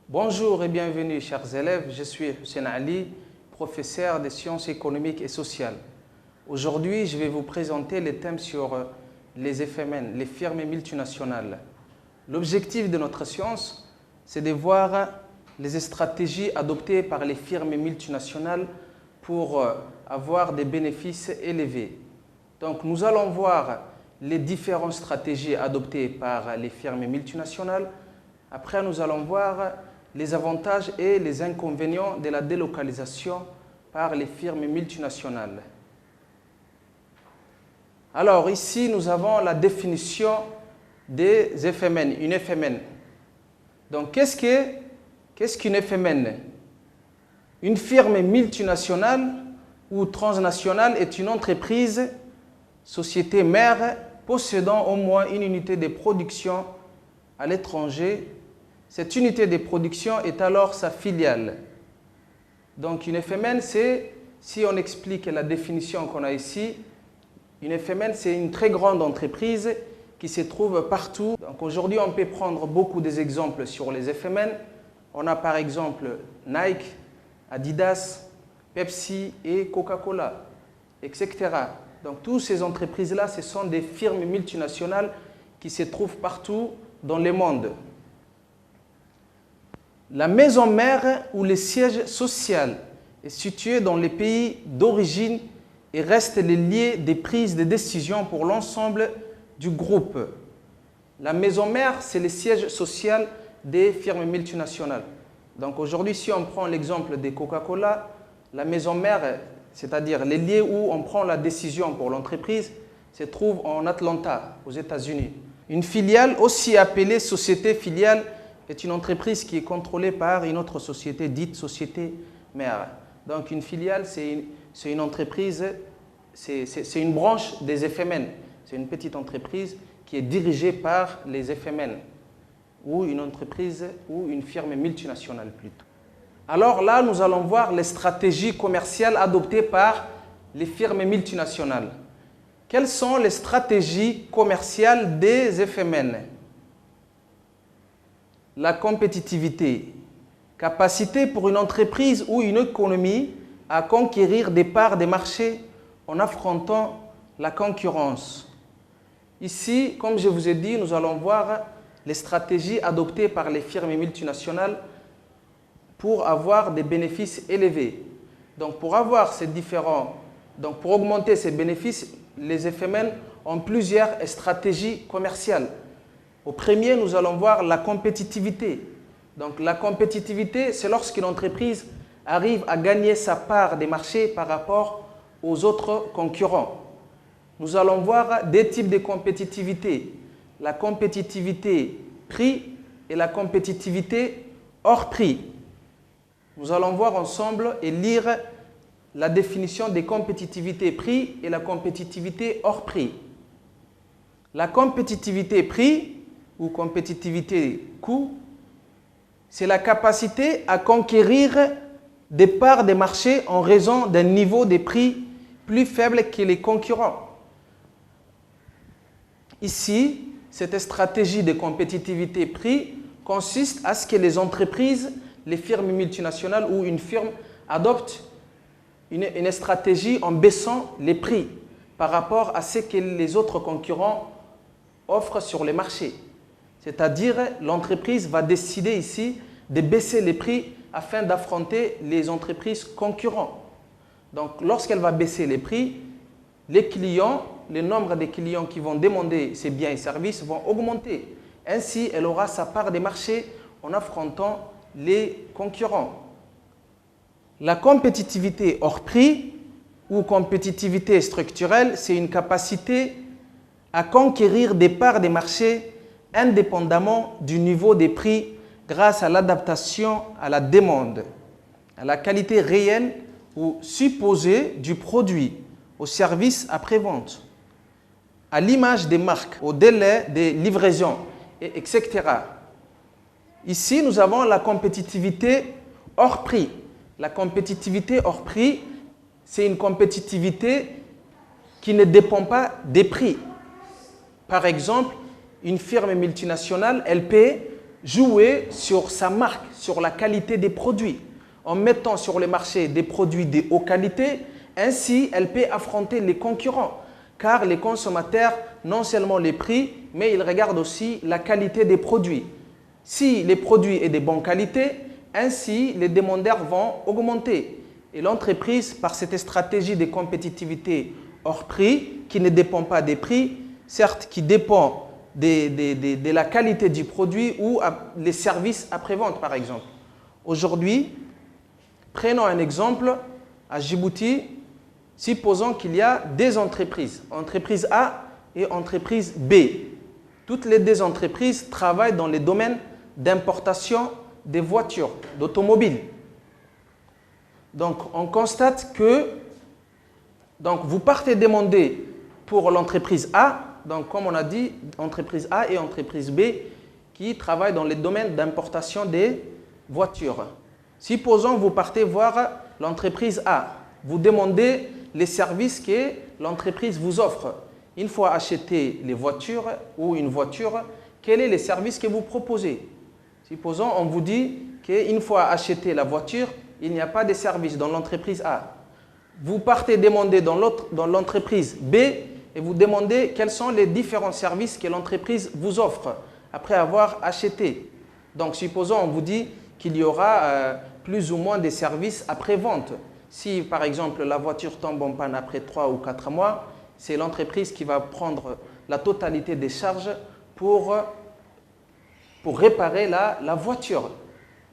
Bonjour et bienvenue chers élèves, je suis Hussein Ali, professeur des sciences économiques et sociales. Aujourd'hui, je vais vous présenter les thèmes sur les FMN, les firmes multinationales. L'objectif de notre science, c'est de voir les stratégies adoptées par les firmes multinationales pour avoir des bénéfices élevés. Donc nous allons voir les différentes stratégies adoptées par les firmes multinationales. Après, nous allons voir les avantages et les inconvénients de la délocalisation par les firmes multinationales. Alors ici, nous avons la définition des FMN, une FMN. Donc qu'est-ce qu'une FMN? Une firme multinationale ou transnationale est une entreprise, société mère, possédant au moins une unité de production à l'étranger. Cette unité de production est alors sa filiale. Donc une FMN, c'est, si on explique la définition qu'on a ici, une FMN, c'est une très grande entreprise qui se trouve partout. Donc aujourd'hui, on peut prendre beaucoup d'exemples sur les FMN. On a par exemple Nike, Adidas, Pepsi et Coca-Cola, etc. Donc toutes ces entreprises-là, ce sont des firmes multinationales qui se trouvent partout dans le monde. La maison mère ou le siège social est situé dans les pays d'origine et reste le lieu des prises de décision pour l'ensemble du groupe. La maison mère, c'est le siège social des firmes multinationales. Donc aujourd'hui, si on prend l'exemple de Coca-Cola, la maison mère, c'est-à-dire les lieux où on prend la décision pour l'entreprise, se trouve en Atlanta, aux États-Unis. Une filiale, aussi appelée société filiale, est une entreprise qui est contrôlée par une autre société dite société mère. Donc une filiale, c'est une entreprise, c'est une branche des FMN. C'est une petite entreprise qui est dirigée par les FMN, ou une entreprise ou une firme multinationale plutôt. Alors là, nous allons voir les stratégies commerciales adoptées par les firmes multinationales. Quelles sont les stratégies commerciales des FMN? La compétitivité, capacité pour une entreprise ou une économie à conquérir des parts des marchés en affrontant la concurrence. Ici, comme je vous ai dit, nous allons voir les stratégies adoptées par les firmes multinationales pour avoir des bénéfices élevés. Donc pour augmenter ces bénéfices, les FMN ont plusieurs stratégies commerciales. Au premier, nous allons voir la compétitivité. Donc la compétitivité, c'est lorsqu'une entreprise arrive à gagner sa part des marchés par rapport aux autres concurrents. Nous allons voir deux types de compétitivité. La compétitivité prix et la compétitivité hors prix. Nous allons voir ensemble et lire la définition des compétitivités prix et la compétitivité hors prix. La compétitivité prix ou compétitivité coût, c'est la capacité à conquérir des parts des marchés en raison d'un niveau de prix plus faible que les concurrents. Ici, cette stratégie de compétitivité prix consiste à ce que les entreprises, les firmes multinationales ou une firme adoptent une stratégie en baissant les prix par rapport à ce que les autres concurrents offrent sur les marchés. C'est-à-dire, l'entreprise va décider ici de baisser les prix afin d'affronter les entreprises concurrentes. Donc, lorsqu'elle va baisser les prix, les clients, le nombre de clients qui vont demander ces biens et services vont augmenter. Ainsi, elle aura sa part des marchés en affrontant les concurrents. La compétitivité hors prix ou compétitivité structurelle, c'est une capacité à conquérir des parts des marchés indépendamment du niveau des prix grâce à l'adaptation à la demande, à la qualité réelle ou supposée du produit, au service après-vente, à l'image des marques, au délai de livraison, etc. Ici, nous avons la compétitivité hors prix. La compétitivité hors prix, c'est une compétitivité qui ne dépend pas des prix. Par exemple, une firme multinationale, elle paie jouer sur sa marque, sur la qualité des produits, en mettant sur le marché des produits de haute qualité. Ainsi, elle peut affronter les concurrents, car les consommateurs, non seulement les prix, mais ils regardent aussi la qualité des produits. Si les produits sont de bonne qualité, ainsi les demandeurs vont augmenter. Et l'entreprise, par cette stratégie de compétitivité hors prix, qui ne dépend pas des prix, certes qui dépend de la qualité du produit ou les services après-vente par exemple. Aujourd'hui, prenons un exemple à Djibouti, supposons qu'il y a deux entreprises, entreprise A et entreprise B. Toutes les deux entreprises travaillent dans les domaines d'importation des voitures, d'automobiles. Donc, on constate que vous partez demander pour l'entreprise A, donc comme on a dit, entreprise A et entreprise B qui travaillent dans les domaines d'importation des voitures. Supposons que vous partez voir l'entreprise A, vous demandez les services que l'entreprise vous offre. Une fois acheté les voitures ou une voiture, quels sont les services que vous proposez? Supposons on vous dit qu'une fois acheté la voiture, il n'y a pas de service dans l'entreprise A. Vous partez demander dans l'entreprise B et vous demandez quels sont les différents services que l'entreprise vous offre après avoir acheté. Donc, supposons on vous dit qu'il y aura plus ou moins des services après-vente. Si, par exemple, la voiture tombe en panne après 3 ou 4 mois, c'est l'entreprise qui va prendre la totalité des charges pour réparer la voiture.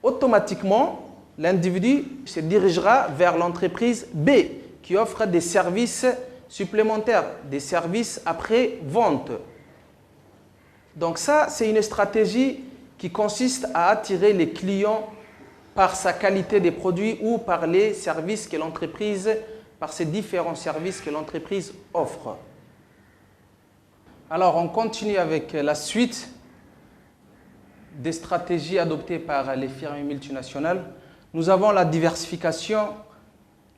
Automatiquement, l'individu se dirigera vers l'entreprise B qui offre des services supplémentaires, des services après-vente. Donc ça, c'est une stratégie qui consiste à attirer les clients par sa qualité des produits ou par les services que l'entreprise, par ces différents services que l'entreprise offre. Alors, on continue avec la suite des stratégies adoptées par les firmes multinationales. Nous avons la diversification,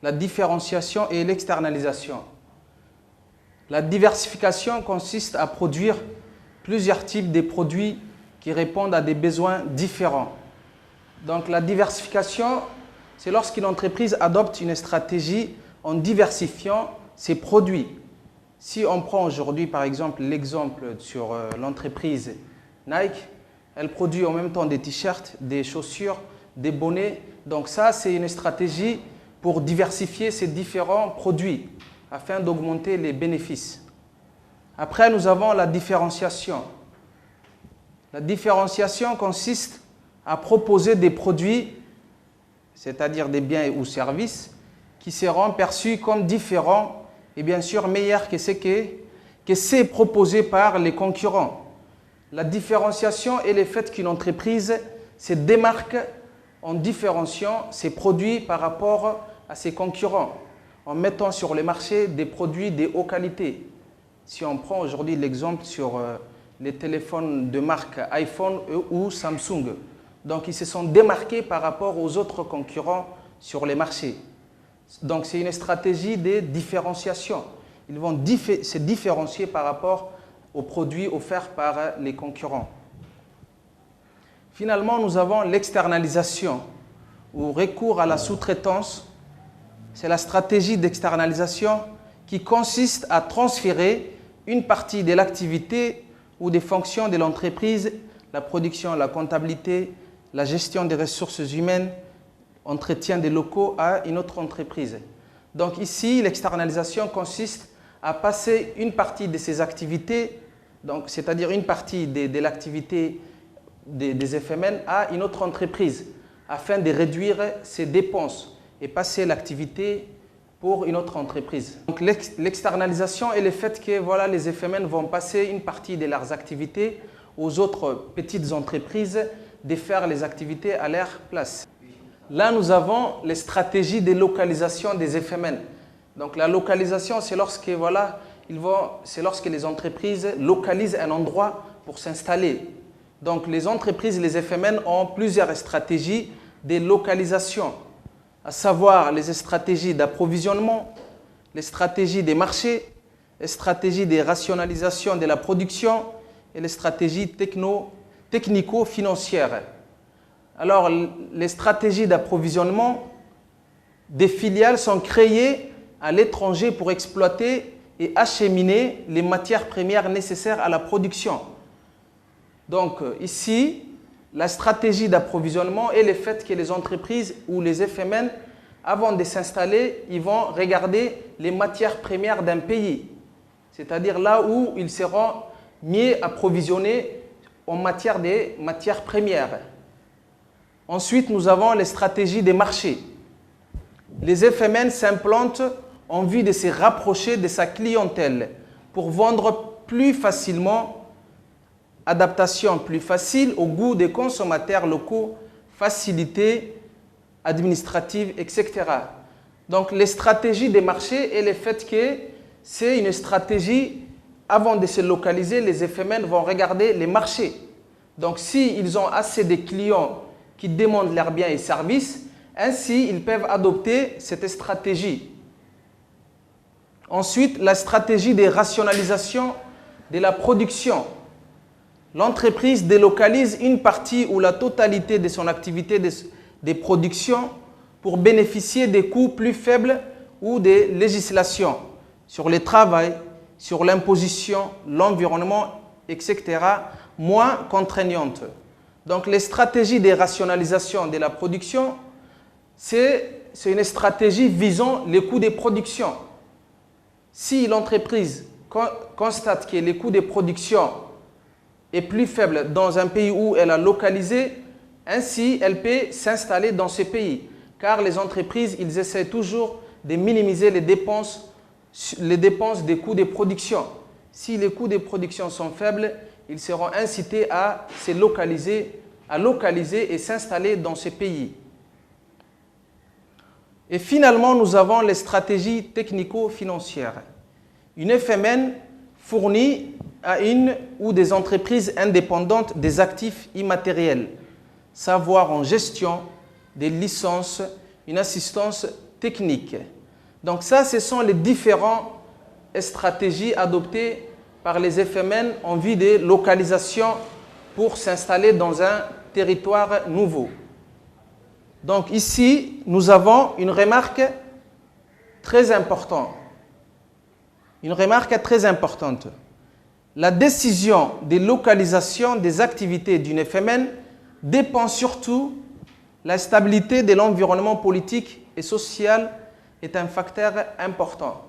la différenciation et l'externalisation. La diversification consiste à produire plusieurs types de produits qui répondent à des besoins différents. Donc la diversification, c'est lorsqu'une entreprise adopte une stratégie en diversifiant ses produits. Si on prend aujourd'hui par exemple l'exemple sur l'entreprise Nike, elle produit en même temps des t-shirts, des chaussures, des bonnets. Donc ça, c'est une stratégie pour diversifier ces différents produits afin d'augmenter les bénéfices. Après, nous avons la différenciation. La différenciation consiste à proposer des produits, c'est-à-dire des biens ou services, qui seront perçus comme différents et bien sûr meilleurs que ceux proposés par les concurrents. La différenciation est le fait qu'une entreprise se démarque en différenciant ses produits par rapport à ses concurrents, en mettant sur le marché des produits de haute qualité. Si on prend aujourd'hui l'exemple sur les téléphones de marque iPhone ou Samsung, donc ils se sont démarqués par rapport aux autres concurrents sur les marchés. Donc c'est une stratégie de différenciation. Ils vont se différencier par rapport aux produits offerts par les concurrents. Finalement, nous avons l'externalisation ou recours à la sous-traitance. C'est la stratégie d'externalisation qui consiste à transférer une partie de l'activité ou des fonctions de l'entreprise, la production, la comptabilité, la gestion des ressources humaines, entretien des locaux à une autre entreprise. Donc ici, l'externalisation consiste à passer une partie de ces activités, c'est-à-dire une partie de l'activité des FMN à une autre entreprise afin de réduire ses dépenses et passer l'activité pour une autre entreprise. Donc l'externalisation est le fait que voilà, les FMN vont passer une partie de leurs activités aux autres petites entreprises de faire les activités à leur place. Là, nous avons les stratégies de localisation des FMN. Donc la localisation, c'est lorsque les entreprises localisent un endroit pour s'installer. Donc les entreprises, les FMN ont plusieurs stratégies de localisation, à savoir les stratégies d'approvisionnement, les stratégies des marchés, les stratégies de rationalisation de la production et les stratégies technico-financières. Alors, les stratégies d'approvisionnement des filiales sont créées à l'étranger pour exploiter et acheminer les matières premières nécessaires à la production. Donc, ici, la stratégie d'approvisionnement est le fait que les entreprises ou les FMN, avant de s'installer, ils vont regarder les matières premières d'un pays, c'est-à-dire là où ils seront mieux approvisionnés en matière des matières premières. Ensuite, nous avons les stratégies des marchés. Les FMN s'implantent en vue de se rapprocher de sa clientèle pour vendre plus facilement, adaptation plus facile au goût des consommateurs locaux, facilité administrative, etc. Donc, les stratégies des marchés et le fait que c'est une stratégie, avant de se localiser, les FMN vont regarder les marchés. Donc, s'ils ont assez de clients qui demandent leurs biens et services, ainsi, ils peuvent adopter cette stratégie. Ensuite, la stratégie de rationalisation de la production. L'entreprise délocalise une partie ou la totalité de son activité de production pour bénéficier des coûts plus faibles ou des législations sur le travail, sur l'imposition, l'environnement, etc., moins contraignantes. Donc, les stratégies de rationalisation de la production, c'est une stratégie visant les coûts de production. Si l'entreprise constate que les coûts de production est plus faible dans un pays où elle a localisé, ainsi elle peut s'installer dans ce pays. Car les entreprises, ils essaient toujours de minimiser les dépenses des coûts de production. Si les coûts de production sont faibles, ils seront incités à se localiser et s'installer dans ce pays. Et finalement, nous avons les stratégies technico-financières. Une FMN fournit à une ou des entreprises indépendantes des actifs immatériels, savoir en gestion, des licences, une assistance technique. Donc ça, ce sont les différentes stratégies adoptées par les FMN en vue de localisation pour s'installer dans un territoire nouveau. Donc ici, nous avons une remarque très importante. Une remarque très importante. La décision de localisation des activités d'une FMN dépend surtout de la stabilité de l'environnement politique et social est un facteur important.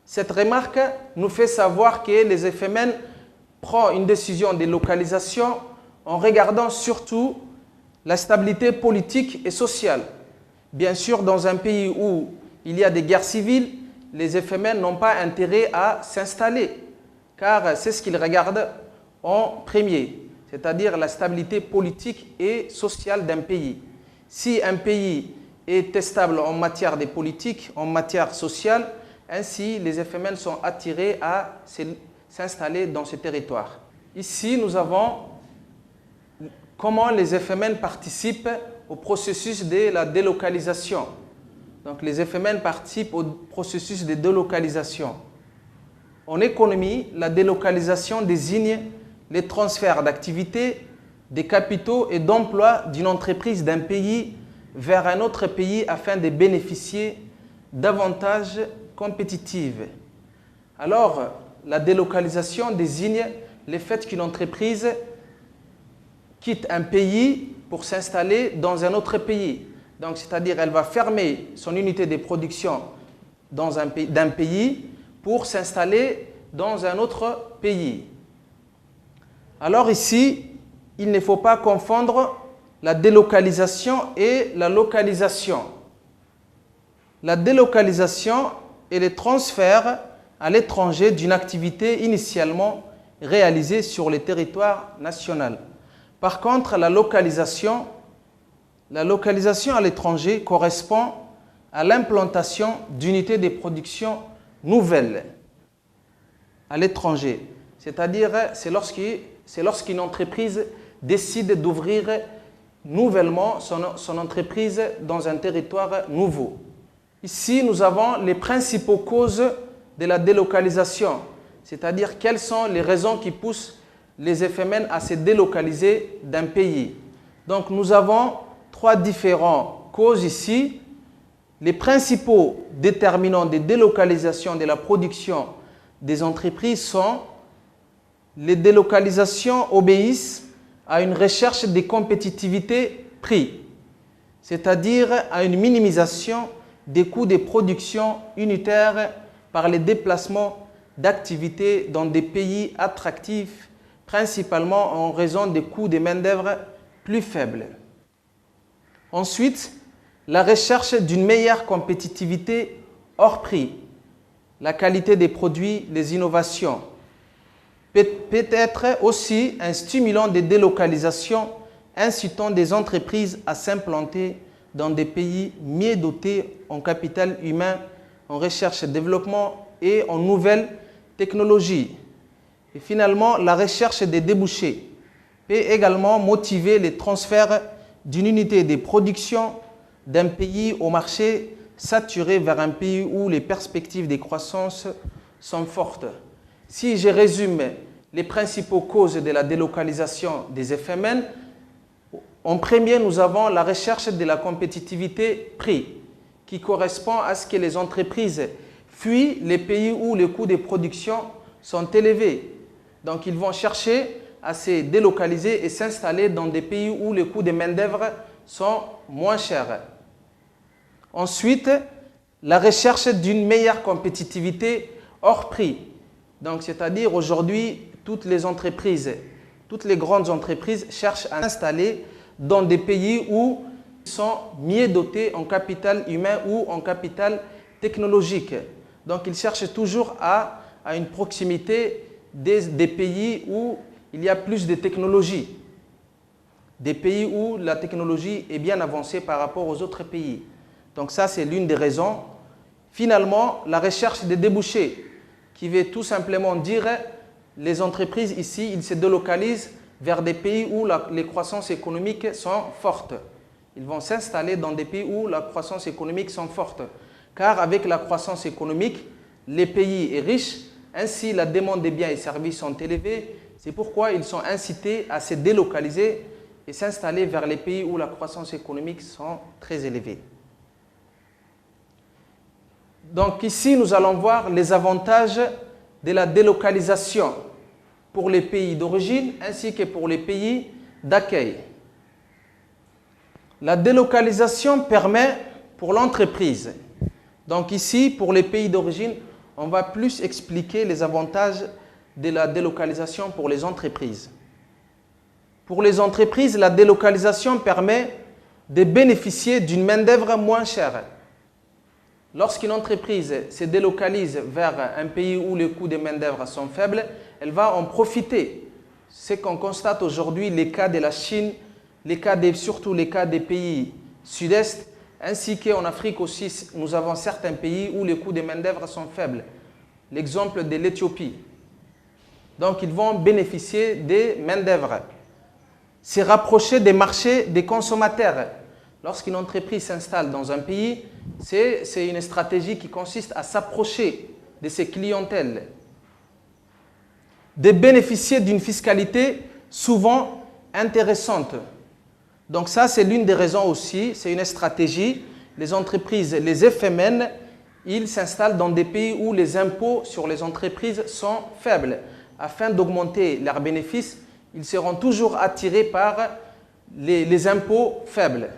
Cette remarque nous fait savoir que les FMN prennent une décision de localisation en regardant surtout la stabilité politique et sociale. Bien sûr, dans un pays où il y a des guerres civiles, les FMN n'ont pas intérêt à s'installer, car c'est ce qu'ils regardent en premier, c'est-à-dire la stabilité politique et sociale d'un pays. Si un pays est stable en matière de politique, en matière sociale, ainsi les FMN sont attirés à s'installer dans ce territoire. Ici, nous avons comment les FMN participent au processus de la délocalisation. Donc, les FMN participent au processus de délocalisation. En économie, la délocalisation désigne les transferts d'activités, des capitaux et d'emplois d'une entreprise d'un pays vers un autre pays afin de bénéficier d'avantages compétitifs. Alors, la délocalisation désigne le fait qu'une entreprise quitte un pays pour s'installer dans un autre pays. Donc, c'est-à-dire elle va fermer son unité de production d'un pays pour s'installer dans un autre pays. Alors ici, il ne faut pas confondre la délocalisation et la localisation. La délocalisation est le transfert à l'étranger d'une activité initialement réalisée sur le territoire national. Par contre, la localisation à l'étranger correspond à l'implantation d'unités de production nouvelles à l'étranger. C'est-à-dire, c'est lorsqu'une entreprise décide d'ouvrir nouvellement son entreprise dans un territoire nouveau. Ici, nous avons les principaux causes de la délocalisation, c'est-à-dire quelles sont les raisons qui poussent les FMN à se délocaliser d'un pays. Donc nous avons trois différentes causes ici. Les principaux déterminants de délocalisation de la production des entreprises sont: les délocalisations obéissent à une recherche de compétitivité prix, c'est-à-dire à une minimisation des coûts de production unitaires par les déplacements d'activités dans des pays attractifs, principalement en raison des coûts de main-d'œuvre plus faibles. Ensuite, la recherche d'une meilleure compétitivité hors prix, la qualité des produits, les innovations, peut être aussi un stimulant de délocalisation incitant des entreprises à s'implanter dans des pays mieux dotés en capital humain, en recherche et développement et en nouvelles technologies. Et finalement, la recherche des débouchés peut également motiver les transferts d'une unité de production d'un pays au marché saturé vers un pays où les perspectives de croissance sont fortes. Si je résume les principales causes de la délocalisation des FMN, en premier, nous avons la recherche de la compétitivité prix, qui correspond à ce que les entreprises fuient les pays où les coûts de production sont élevés. Donc, ils vont chercher à se délocaliser et s'installer dans des pays où les coûts de main-d'œuvre sont moins chers. Ensuite, la recherche d'une meilleure compétitivité hors prix. Donc, c'est-à-dire aujourd'hui, toutes les grandes entreprises cherchent à s'installer dans des pays où ils sont mieux dotés en capital humain ou en capital technologique. Donc, ils cherchent toujours à une proximité des pays où il y a plus de technologie, des pays où la technologie est bien avancée par rapport aux autres pays. Donc ça, c'est l'une des raisons. Finalement, la recherche des débouchés, qui veut tout simplement dire les entreprises ici, ils se délocalisent vers des pays où les croissances économiques sont fortes. Ils vont s'installer dans des pays où la croissance économique sont fortes. Car avec la croissance économique, les pays sont riches, ainsi la demande des biens et services sont élevées. C'est pourquoi ils sont incités à se délocaliser et s'installer vers les pays où la croissance économique sont très élevées. Donc ici, nous allons voir les avantages de la délocalisation pour les pays d'origine ainsi que pour les pays d'accueil. La délocalisation permet pour l'entreprise. Donc ici, pour les pays d'origine, on va plus expliquer les avantages de la délocalisation pour les entreprises. Pour les entreprises, la délocalisation permet de bénéficier d'une main-d'œuvre moins chère. Lorsqu'une entreprise se délocalise vers un pays où les coûts de main-d'œuvre sont faibles, elle va en profiter. C'est qu'on constate aujourd'hui les cas de la Chine, surtout les cas des pays sud-est, ainsi qu'en Afrique aussi, nous avons certains pays où les coûts de main-d'œuvre sont faibles. L'exemple de l'Éthiopie. Donc, ils vont bénéficier des main-d'œuvre. Se rapprocher des marchés des consommateurs. Lorsqu'une entreprise s'installe dans un pays, c'est une stratégie qui consiste à s'approcher de ses clientèles. De bénéficier d'une fiscalité souvent intéressante. Donc ça, c'est l'une des raisons aussi, c'est une stratégie. Les entreprises, les FMN, ils s'installent dans des pays où les impôts sur les entreprises sont faibles. Afin d'augmenter leurs bénéfices, ils seront toujours attirés par les impôts faibles.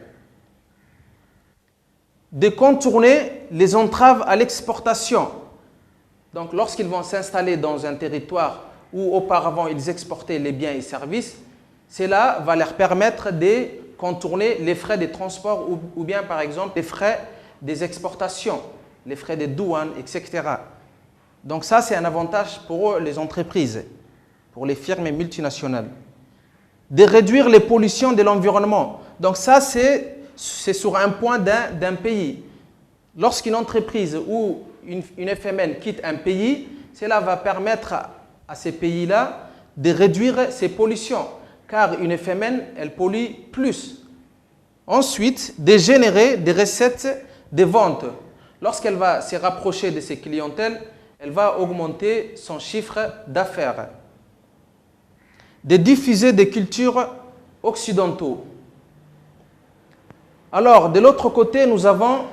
De contourner les entraves à l'exportation. Donc, lorsqu'ils vont s'installer dans un territoire où auparavant ils exportaient les biens et services, cela va leur permettre de contourner les frais de transport ou bien, par exemple, les frais des exportations, les frais de douane, etc. Donc ça, c'est un avantage pour les entreprises, pour les firmes multinationales. De réduire les pollutions de l'environnement. Donc ça, c'est sur un point d'un pays. Lorsqu'une entreprise ou une FMN quitte un pays, cela va permettre à ces pays-là de réduire ces pollutions, car une FMN, elle pollue plus. Ensuite, de générer des recettes de vente. Lorsqu'elle va se rapprocher de ses clientèles, elle va augmenter son chiffre d'affaires. de diffuser des cultures occidentaux. Alors, de l'autre côté, nous avons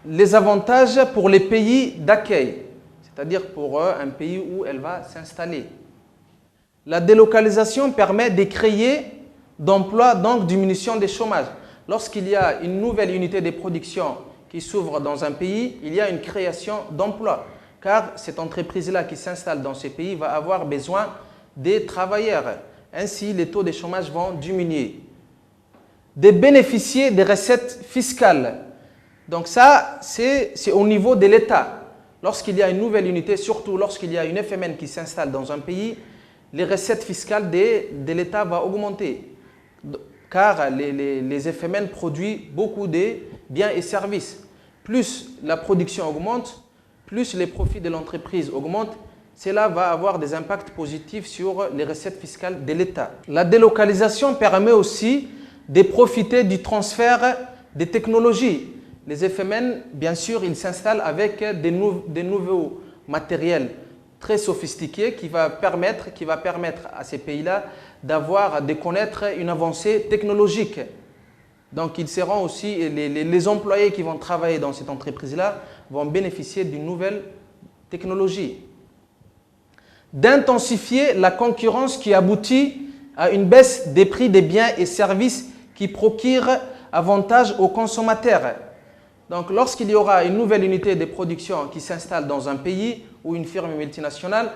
les avantages pour les pays d'accueil, c'est-à-dire pour un pays où elle va s'installer. La délocalisation permet de créer d'emplois, donc diminution des chômages. Lorsqu'il y a une nouvelle unité de production qui s'ouvre dans un pays, il y a une création d'emplois, car cette entreprise-là qui s'installe dans ce pays va avoir besoin des travailleurs. Ainsi, les taux de chômage vont diminuer. De bénéficier des recettes fiscales. Donc ça, c'est au niveau de l'État. Lorsqu'il y a une nouvelle unité, surtout lorsqu'il y a une FMN qui s'installe dans un pays, les recettes fiscales de l'État vont augmenter. Car les FMN produisent beaucoup de biens et services. Plus la production augmente, plus les profits de l'entreprise augmentent, cela va avoir des impacts positifs sur les recettes fiscales de l'État. La délocalisation permet aussi de profiter du transfert des technologies. Les FMN, bien sûr, ils s'installent avec des nouveaux matériels très sophistiqués qui va permettre à ces pays-là de connaître une avancée technologique. Donc, ils seront aussi, les employés qui vont travailler dans cette entreprise-là vont bénéficier d'une nouvelle technologie. D'intensifier la concurrence qui aboutit à une baisse des prix des biens et services qui procurent avantage aux consommateurs. Donc, lorsqu'il y aura une nouvelle unité de production qui s'installe dans un pays ou une firme multinationale,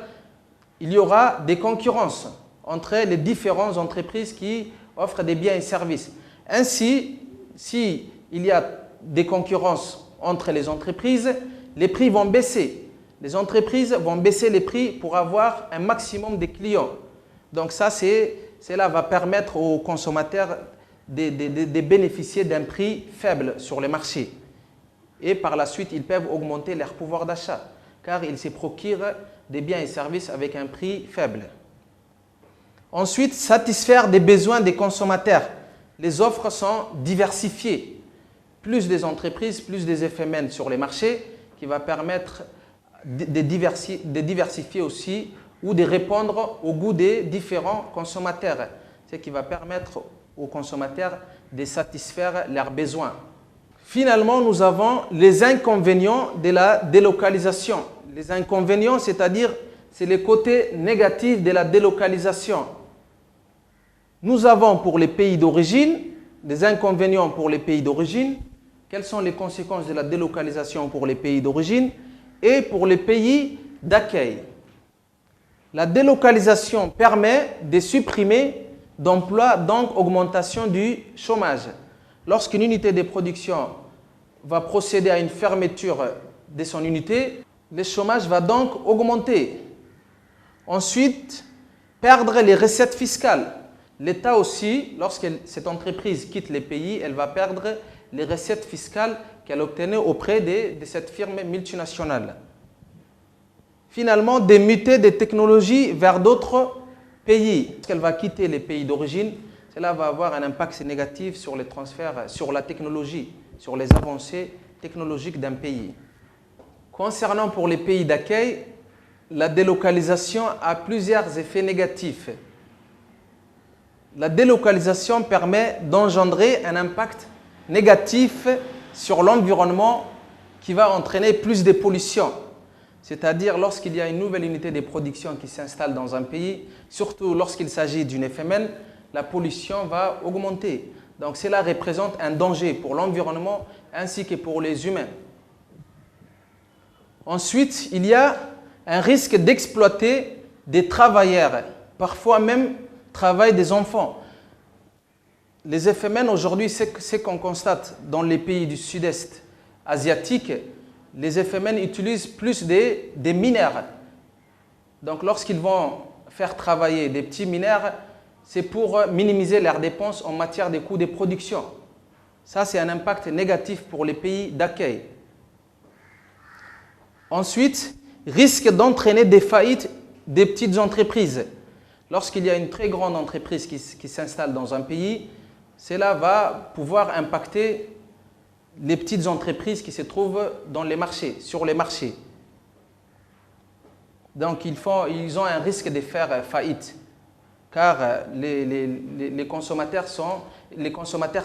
il y aura des concurrences entre les différentes entreprises qui offrent des biens et services. Ainsi, s'il y a des concurrences entre les entreprises, les prix vont baisser. Les entreprises vont baisser les prix pour avoir un maximum de clients. Donc ça, cela va permettre aux consommateurs de bénéficier d'un prix faible sur les marchés. Et par la suite, ils peuvent augmenter leur pouvoir d'achat, car ils se procurent des biens et services avec un prix faible. Ensuite, satisfaire des besoins des consommateurs. Les offres sont diversifiées. Plus des entreprises, plus des FMN sur les marchés, qui va permettre de diversifier aussi ou de répondre au goût des différents consommateurs. Ce qui va permettre aux consommateurs de satisfaire leurs besoins. Finalement, nous avons les inconvénients de la délocalisation. Les inconvénients, c'est-à-dire, c'est les côtés négatifs de la délocalisation. Nous avons pour les pays d'origine, des inconvénients pour les pays d'origine. Quelles sont les conséquences de la délocalisation pour les pays d'origine et pour les pays d'accueil? La délocalisation permet de supprimer d'emplois, donc augmentation du chômage. Lorsqu'une unité de production va procéder à une fermeture de son unité, le chômage va donc augmenter. Ensuite, perdre les recettes fiscales. L'État aussi, lorsque cette entreprise quitte les pays, elle va perdre les recettes fiscales qu'elle obtenait auprès de cette firme multinationale. Finalement, de muter des technologies vers d'autres pays. Lorsqu'elle va quitter les pays d'origine, cela va avoir un impact négatif sur les transferts, sur la technologie, sur les avancées technologiques d'un pays. Concernant pour les pays d'accueil, la délocalisation a plusieurs effets négatifs. La délocalisation permet d'engendrer un impact négatif sur l'environnement qui va entraîner plus de pollution. C'est-à-dire lorsqu'il y a une nouvelle unité de production qui s'installe dans un pays, surtout lorsqu'il s'agit d'une FMN, la pollution va augmenter. Donc cela représente un danger pour l'environnement ainsi que pour les humains. Ensuite, il y a un risque d'exploiter des travailleurs, parfois même travail des enfants. Les FMN aujourd'hui, c'est qu'on constate dans les pays du sud-est asiatique, les FMN utilisent plus des mineurs. Donc lorsqu'ils vont faire travailler des petits mineurs, c'est pour minimiser leurs dépenses en matière de coûts de production. Ça, c'est un impact négatif pour les pays d'accueil. Ensuite, risque d'entraîner des faillites des petites entreprises. Lorsqu'il y a une très grande entreprise qui s'installe dans un pays, cela va pouvoir impacter les petites entreprises qui se trouvent dans les marchés, sur les marchés. Donc, ils ont un risque de faire faillite. car les consommateurs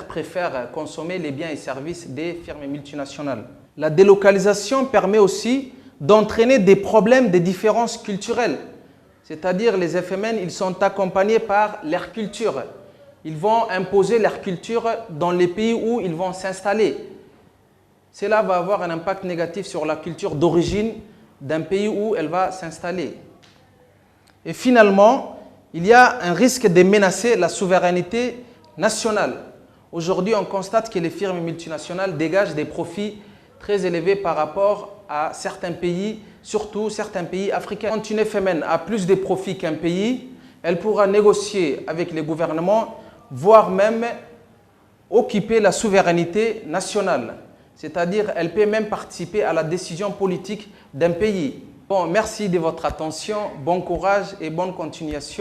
préfèrent consommer les biens et services des firmes multinationales. La délocalisation permet aussi d'entraîner des problèmes, des différences culturelles. C'est-à-dire les FMN, ils sont accompagnés par leur culture. Ils vont imposer leur culture dans les pays où ils vont s'installer. Cela va avoir un impact négatif sur la culture d'origine d'un pays où elle va s'installer. Et finalement, il y a un risque de menacer la souveraineté nationale. Aujourd'hui, on constate que les firmes multinationales dégagent des profits très élevés par rapport à certains pays, surtout certains pays africains. Quand une FMN a plus de profits qu'un pays, elle pourra négocier avec les gouvernements, voire même occuper la souveraineté nationale. C'est-à-dire elle peut même participer à la décision politique d'un pays. Bon, merci de votre attention, bon courage et bonne continuation.